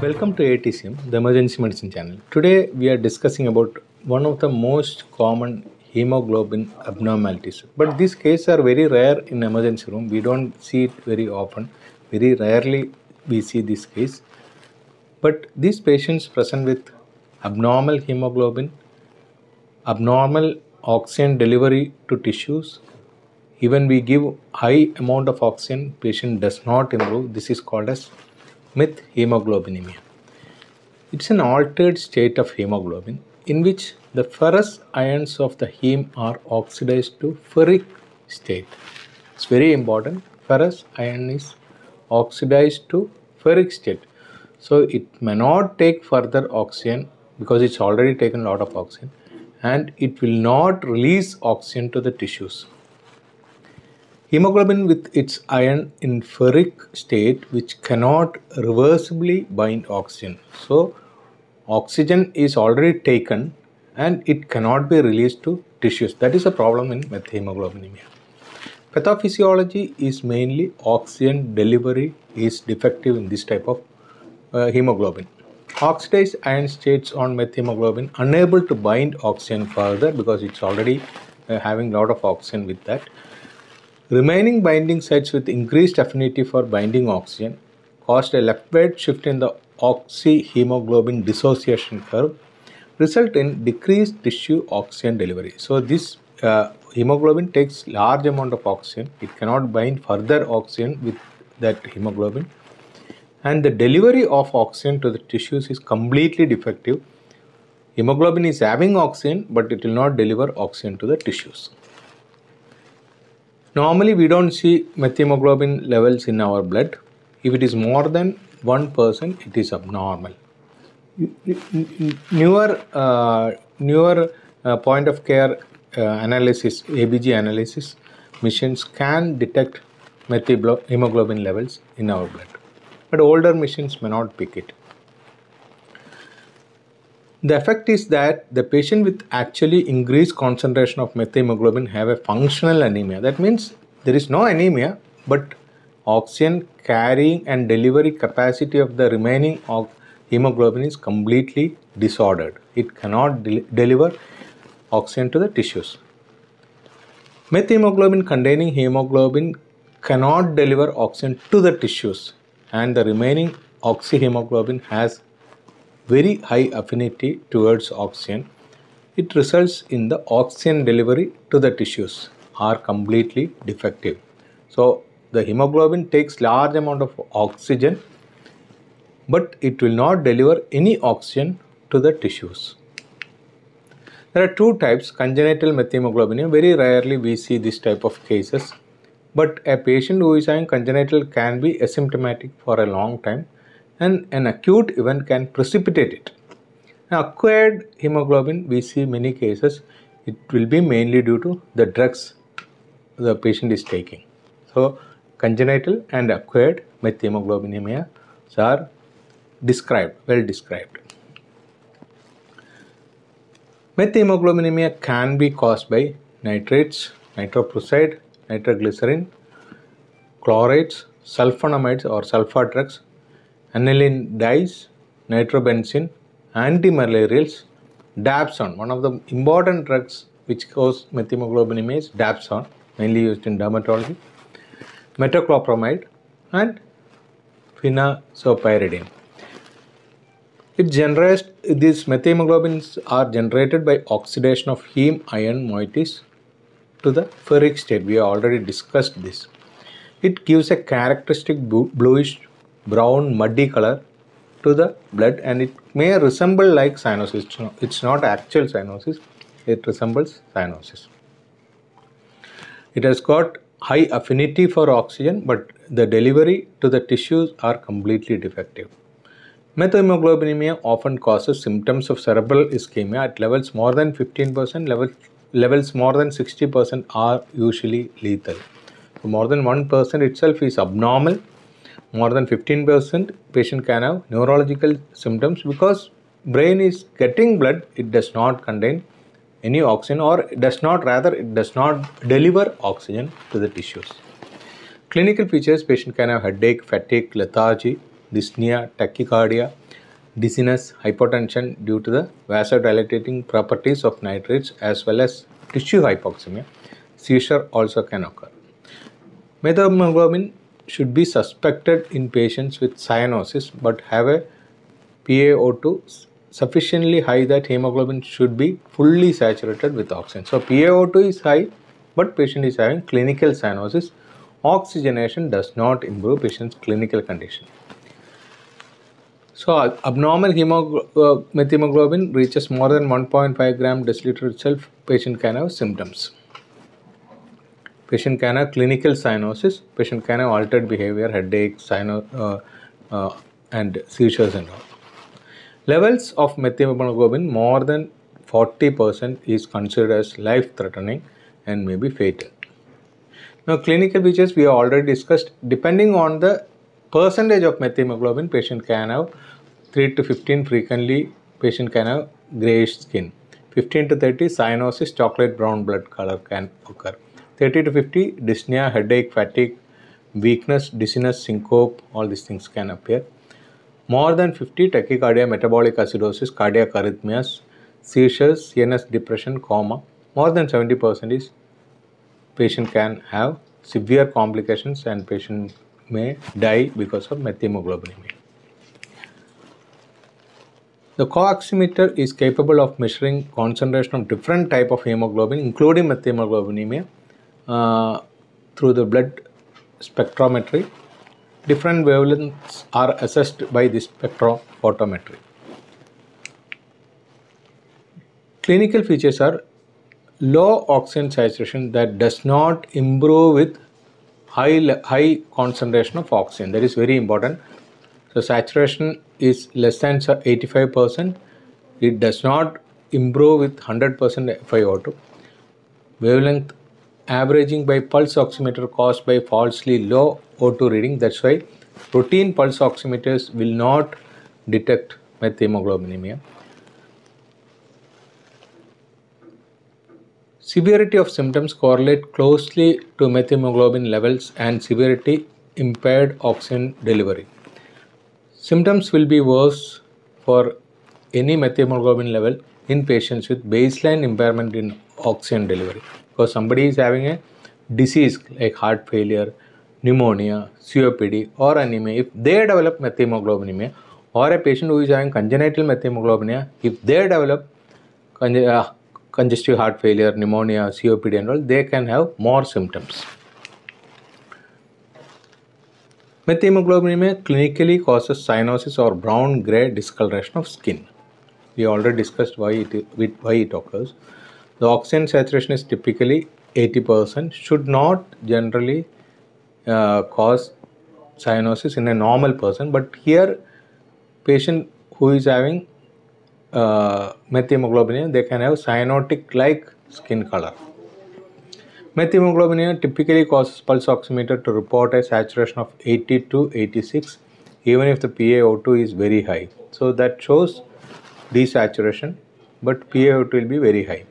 Welcome to ATCM, the Emergency Medicine channel. Today we are discussing about one of the most common hemoglobin abnormalities. But these cases are very rare in emergency room. We don't see it very often. Very rarely we see this case. But these patients present with abnormal hemoglobin, abnormal oxygen delivery to tissues. Even we give high amount of oxygen, patient does not improve. This is called as methemoglobinemia. It's an altered state of hemoglobin in which the ferrous ions of the heme are oxidized to ferric state. It's very important. Ferrous ion is oxidized to ferric state. So it may not take further oxygen because it's already taken a lot of oxygen, and it will not release oxygen to the tissues. Hemoglobin with its ion in ferric state which cannot reversibly bind oxygen. So oxygen is already taken and it cannot be released to tissues. That is a problem in methemoglobinemia. Pathophysiology is mainly oxygen delivery is defective in this type of hemoglobin. Oxidized ion states on methemoglobin unable to bind oxygen further because it's already having a lot of oxygen with that. Remaining binding sites with increased affinity for binding oxygen caused a leftward shift in the oxyhemoglobin dissociation curve, result in decreased tissue oxygen delivery. So this hemoglobin takes large amount of oxygen. It cannot bind further oxygen with that hemoglobin, and the delivery of oxygen to the tissues is completely defective. Hemoglobin is having oxygen, but it will not deliver oxygen to the tissues. Normally, we don't see methemoglobin levels in our blood. If it is more than 1%, it is abnormal. Newer point of care analysis, ABG analysis machines can detect methemoglobin levels in our blood, but older machines may not pick it. The effect is that the patient with actually increased concentration of methemoglobin have a functional anemia. That means there is no anemia, but oxygen carrying and delivery capacity of the remaining hemoglobin is completely disordered. It cannot deliver oxygen to the tissues. Methemoglobin containing hemoglobin cannot deliver oxygen to the tissues, and the remaining oxyhemoglobin has very high affinity towards oxygen. It results in the oxygen delivery to the tissues are completely defective. So the hemoglobin takes large amount of oxygen, but it will not deliver any oxygen to the tissues. There are two types: congenital methemoglobinemia. Very rarely we see this type of cases, but a patient who is having congenital can be asymptomatic for a long time, and an acute event can precipitate it. Now, acquired hemoglobin, we see many cases, it will be mainly due to the drugs the patient is taking. So, congenital and acquired methemoglobinemia are well described. Methemoglobinemia can be caused by nitrates, nitroprusside, nitroglycerin, chlorides, sulfonamides or sulfur drugs, aniline dyes, nitrobenzene, antimalarials, dapsone. One of the important drugs which cause methemoglobinemia is dapsone, mainly used in dermatology, metoclopramide, and phenazopyridine. These methemoglobins are generated by oxidation of heme ion moieties to the ferric state. We have already discussed this. It gives a characteristic bluish brown muddy color to the blood, and it may resemble like cyanosis. It's not actual cyanosis, it resembles cyanosis. It has got high affinity for oxygen, but the delivery to the tissues are completely defective. Methemoglobinemia often causes symptoms of cerebral ischemia at levels more than 15%. Levels more than 60% are usually lethal. So more than 1% itself is abnormal. More than 15% patient can have neurological symptoms because brain is getting blood, it does not contain any oxygen, or it does not deliver oxygen to the tissues. Clinical features: patient can have headache, fatigue, lethargy, dyspnea, tachycardia, dizziness, hypotension due to the vasodilating properties of nitrates, as well as tissue hypoxemia. Seizure also can occur. Methemoglobin should be suspected in patients with cyanosis but have a PaO2 sufficiently high that hemoglobin should be fully saturated with oxygen. So PaO2 is high, but patient is having clinical cyanosis. Oxygenation does not improve patient's clinical condition. So abnormal methemoglobin reaches more than 1.5 gram deciliter itself, patient can have symptoms. Patient can have clinical cyanosis, patient can have altered behavior, headache, and seizures and all. Levels of methemoglobin more than 40% is considered as life-threatening and may be fatal. Now, clinical features we have already discussed. Depending on the percentage of methemoglobin, patient can have 3 to 15. Frequently, patient can have grayish skin. 15 to 30, cyanosis, chocolate brown blood color can occur. 30 to 50, dyspnea, headache, fatigue, weakness, dizziness, syncope, all these things can appear. More than 50, tachycardia, metabolic acidosis, cardiac arrhythmias, seizures, CNS depression, coma. More than 70% is patient can have severe complications and patient may die because of methemoglobinemia. The co-oximeter is capable of measuring concentration of different type of hemoglobin, including methemoglobinemia, through the blood spectrometry. Different wavelengths are assessed by this spectrophotometry. Clinical features are low oxygen saturation that does not improve with high concentration of oxygen. That is very important. So saturation is less than 85%. It does not improve with 100% FiO2. Wavelength averaging by pulse oximeter caused by falsely low O2 reading. That's why routine pulse oximeters will not detect methemoglobinemia. Severity of symptoms correlate closely to methemoglobin levels and severity impaired oxygen delivery. Symptoms will be worse for any methemoglobin level in patients with baseline impairment in oxygen delivery. Because somebody is having a disease like heart failure, pneumonia, COPD or anemia, if they develop methemoglobinemia, or a patient who is having congenital methemoglobinemia, if they develop congestive heart failure, pneumonia, COPD and all, they can have more symptoms. Methemoglobinemia clinically causes cyanosis or brown-gray discoloration of skin. We already discussed why it occurs. The oxygen saturation is typically 80%, should not generally cause cyanosis in a normal person, but here patient who is having methemoglobinemia, they can have cyanotic-like skin color. Methemoglobinemia typically causes pulse oximeter to report a saturation of 80 to 86, even if the PaO2 is very high. So that shows desaturation, but PaO2 will be very high.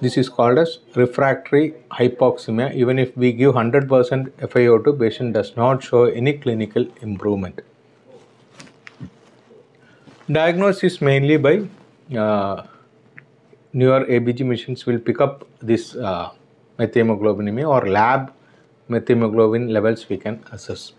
This is called as refractory hypoxemia. Even if we give 100% FiO2, patient does not show any clinical improvement. Diagnosis mainly by newer ABG machines will pick up this methemoglobinemia, or lab methemoglobin levels we can assess.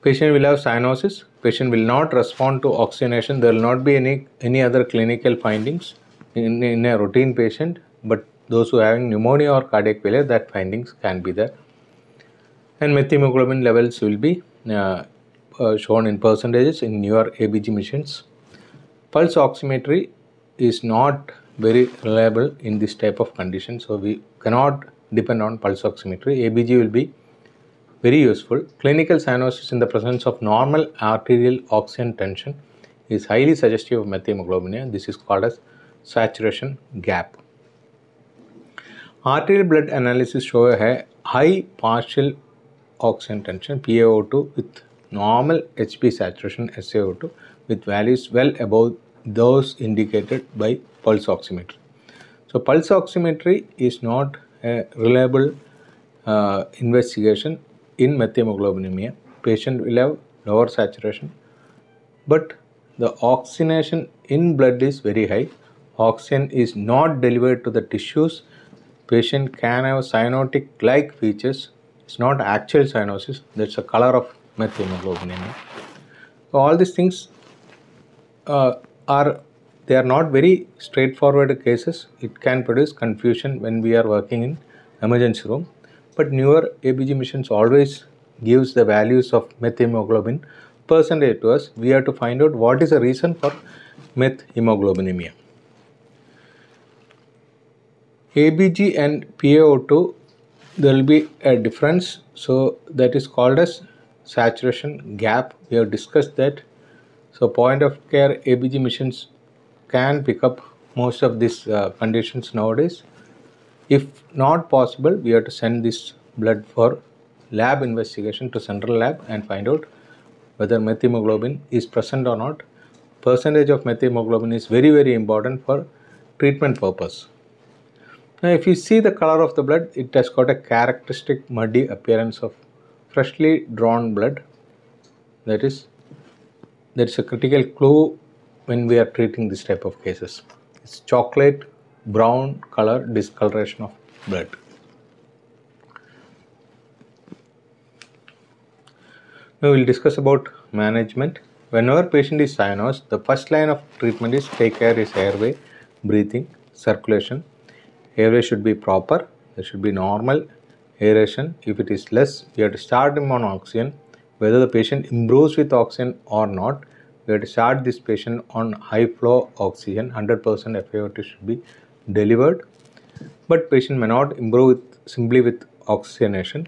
Patient will have cyanosis. Patient will not respond to oxygenation. There will not be any other clinical findings in a routine patient, but those who are having pneumonia or cardiac failure, that findings can be there. And methemoglobin levels will be shown in percentages in newer ABG machines. Pulse oximetry is not very reliable in this type of condition, so we cannot depend on pulse oximetry. ABG will be very useful. Clinical cyanosis in the presence of normal arterial oxygen tension is highly suggestive of methemoglobinemia. This is called as saturation gap. Arterial blood analysis show a high partial oxygen tension, PaO2, with normal HP saturation, SaO2, with values well above those indicated by pulse oximetry. So pulse oximetry is not a reliable investigation in methemoglobinemia. patient will have lower saturation, but the oxygenation in blood is very high. Oxygen is not delivered to the tissues. Patient can have cyanotic like features. It's not actual cyanosis, that's a color of methemoglobinemia. So all these things are not very straightforward cases. It can produce confusion when we are working in emergency room, but newer ABG machines always gives the values of methemoglobin percentage to us. We have to find out what is the reason for methemoglobinemia. ABG and PaO2, there will be a difference, so that is called as saturation gap. We have discussed that. So point of care ABG machines can pick up most of these conditions nowadays. If not possible, we have to send this blood for lab investigation to central lab and find out whether methemoglobin is present or not. Percentage of methemoglobin is very important for treatment purpose. Now if you see the color of the blood, it has got a characteristic muddy appearance of freshly drawn blood. That is a critical clue when we are treating this type of cases. It's chocolate brown color discoloration of blood. Now we will discuss about management. Whenever patient is cyanosed, the first line of treatment is take care his airway, breathing, circulation. Airway should be proper, there should be normal aeration. If it is less, we have to start him on oxygen. Whether the patient improves with oxygen or not, we have to start this patient on high flow oxygen. 100% FiO2 should be delivered, but patient may not improve simply with oxygenation,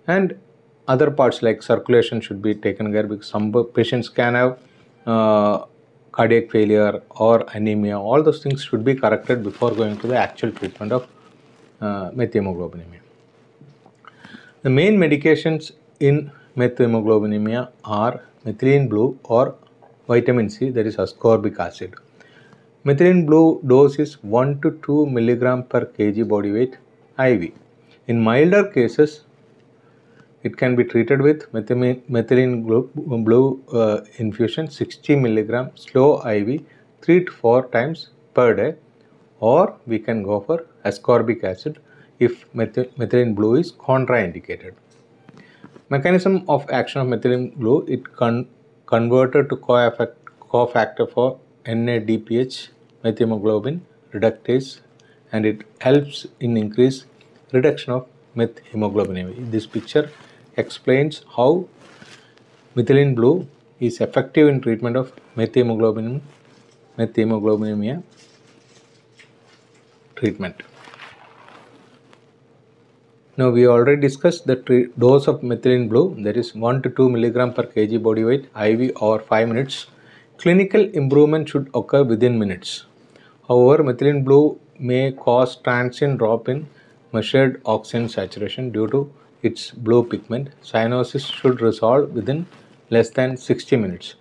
and other parts like circulation should be taken care, because some patients can have cardiac failure or anemia. All those things should be corrected before going to the actual treatment of methemoglobinemia. The main medications in methemoglobinemia are methylene blue or vitamin C, that is ascorbic acid. Methylene blue dose is 1 to 2 mg per kg body weight IV. In milder cases, it can be treated with methylene blue infusion 60 mg slow IV 3 to 4 times per day, or we can go for ascorbic acid if methylene blue is contraindicated. Mechanism of action of methylene blue, it converted to cofactor for NADPH methemoglobin reductase, and it helps in increase reduction of methemoglobinemia. This picture explains how methylene blue is effective in treatment of methemoglobinemia treatment. Now we already discussed the dose of methylene blue, that is 1 to 2 mg per kg body weight IV over 5 minutes. Clinical improvement should occur within minutes. However, methylene blue may cause transient drop in measured oxygen saturation due to its blue pigment. Cyanosis should resolve within less than 60 minutes.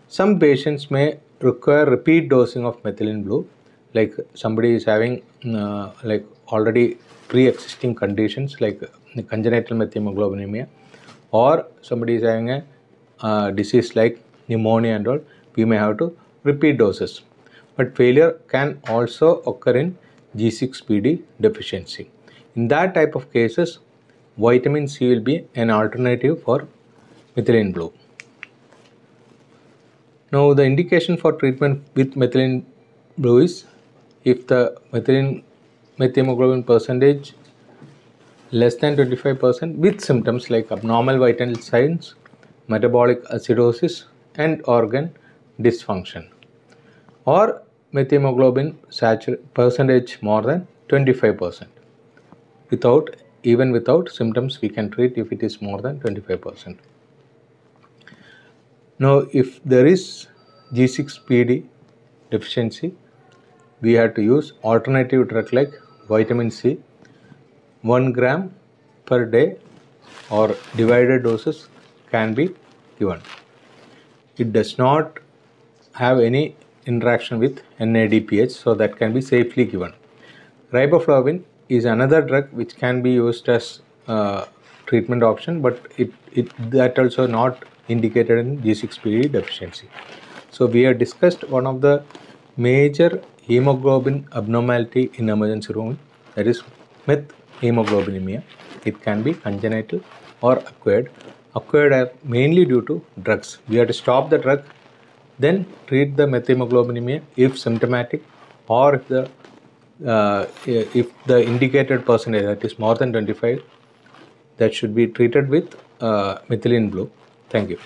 Some patients may require repeat dosing of methylene blue, like somebody is having like already pre-existing conditions like congenital methemoglobinemia, or somebody is having a disease like pneumonia and all. We may have to repeat doses, but failure can also occur in G6PD deficiency. In that type of cases, vitamin C will be an alternative for methylene blue. Now the indication for treatment with methylene blue is if the methemoglobin percentage less than 25% with symptoms like abnormal vital signs, metabolic acidosis and organ dysfunction, or methemoglobin percentage more than 25%. Even without symptoms, we can treat if it is more than 25%. Now if there is G6PD deficiency, we have to use alternative drug like vitamin C. 1 gram per day or divided doses can be given. It does not have any interaction with NADPH, so that can be safely given. Riboflavin is another drug which can be used as treatment option, but that also not indicated in G6PD deficiency. So we have discussed one of the major hemoglobin abnormality in emergency room, that is methemoglobinemia. It can be congenital or acquired. Acquired are mainly due to drugs. We have to stop the drug, then treat the methemoglobinemia if symptomatic, or if the indicated percentage, that is more than 25, that should be treated with methylene blue. Thank you.